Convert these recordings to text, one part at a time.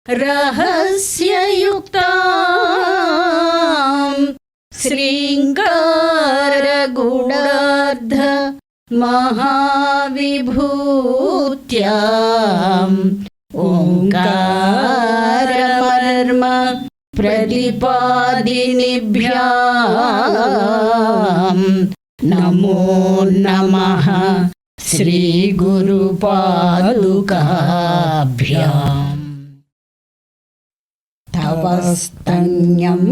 रहस्ययुक्तां श्रृङ्गारगूढार्ध महाविभूत्याम् ओङ्कारमर्म प्रतिपादिनिभ्याम् नमो नमः श्रीगुरुपादुकाभ्याम्। तव स्तन्यं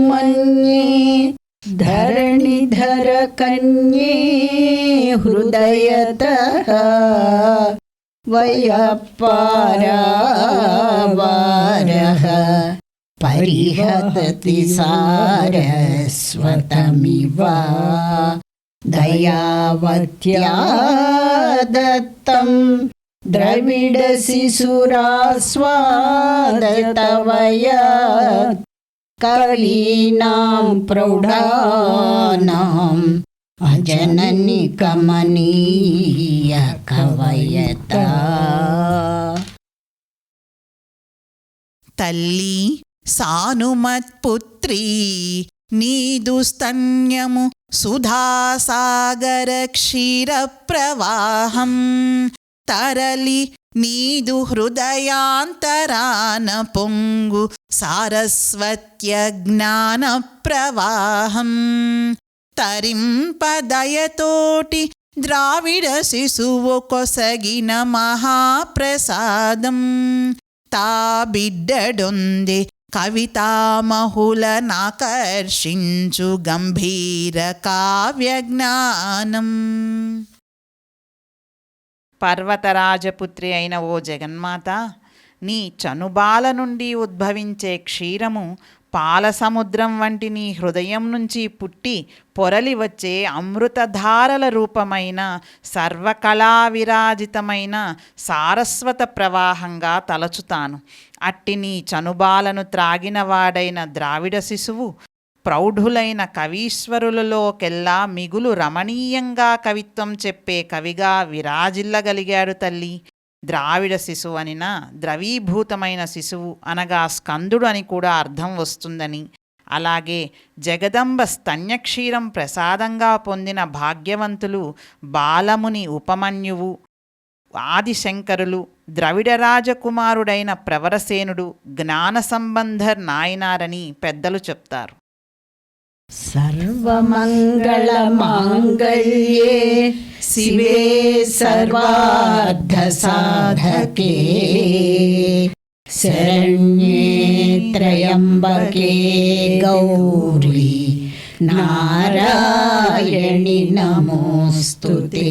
मन्ये धरणिधर कन्ये हृदयतः वयपारावारः परिहतति सारस्वतमिव दयावत्या दत्तं द्रविडशिशुरास्वादतवयत् कवीनां प्रौढानाम् अजननि कमनीय कवयता। తల్లి సానుమత్పుత్రీ నీదు స్తన్యము సుధాసాగర క్షీర ప్రవాహం తరలి నీదు హృదయాంతరాన పొంగు సారస్వత్య జ్ఞాన ప్రవాహం తరింపదయతోటి ద్రావిడ శిశువు కొసగిన మహాప్రసాదం తా బిడ్డడొందే కవితామహులనాకర్షించు గంభీర కావ్యజ్ఞానం. పర్వతరాజపుత్రి అయిన ఓ జగన్మాత, నీ చనుబాల నుండి ఉద్భవించే క్షీరము పాలసముద్రం వంటి నీ హృదయం నుంచి పుట్టి పొరలి వచ్చే అమృతధారల రూపమైన సర్వకళా విరాజితమైన సారస్వత ప్రవాహంగా తలచుతాను. అట్టి నీ చనుబాలను త్రాగినవాడైన ద్రావిడ శిశువు ప్రౌఢులైన కవీశ్వరులలోకెల్లా మిగులు రమణీయంగా కవిత్వం చెప్పే కవిగా విరాజిల్లగలిగాడు తల్లి. ద్రావిడ శిశువు అనిన ద్రవీభూతమైన శిశువు అనగా స్కందుడు అని కూడా అర్థం వస్తుందని, అలాగే జగదంబ స్తన్యక్షీరం ప్రసాదంగా పొందిన భాగ్యవంతులు బాలముని ఉపమన్యువు, ఆదిశంకరులు, ద్రవిడ రాజకుమారుడైన ప్రవరసేనుడు, జ్ఞాన సంబంధర్ నాయనారని పెద్దలు చెప్తారు. సర్వమంగళమాంగళ్యే శివే సర్వార్థసాధకే శరణ్యే త్రయంబకే గౌరీ నారాయణి నమోస్తుతే.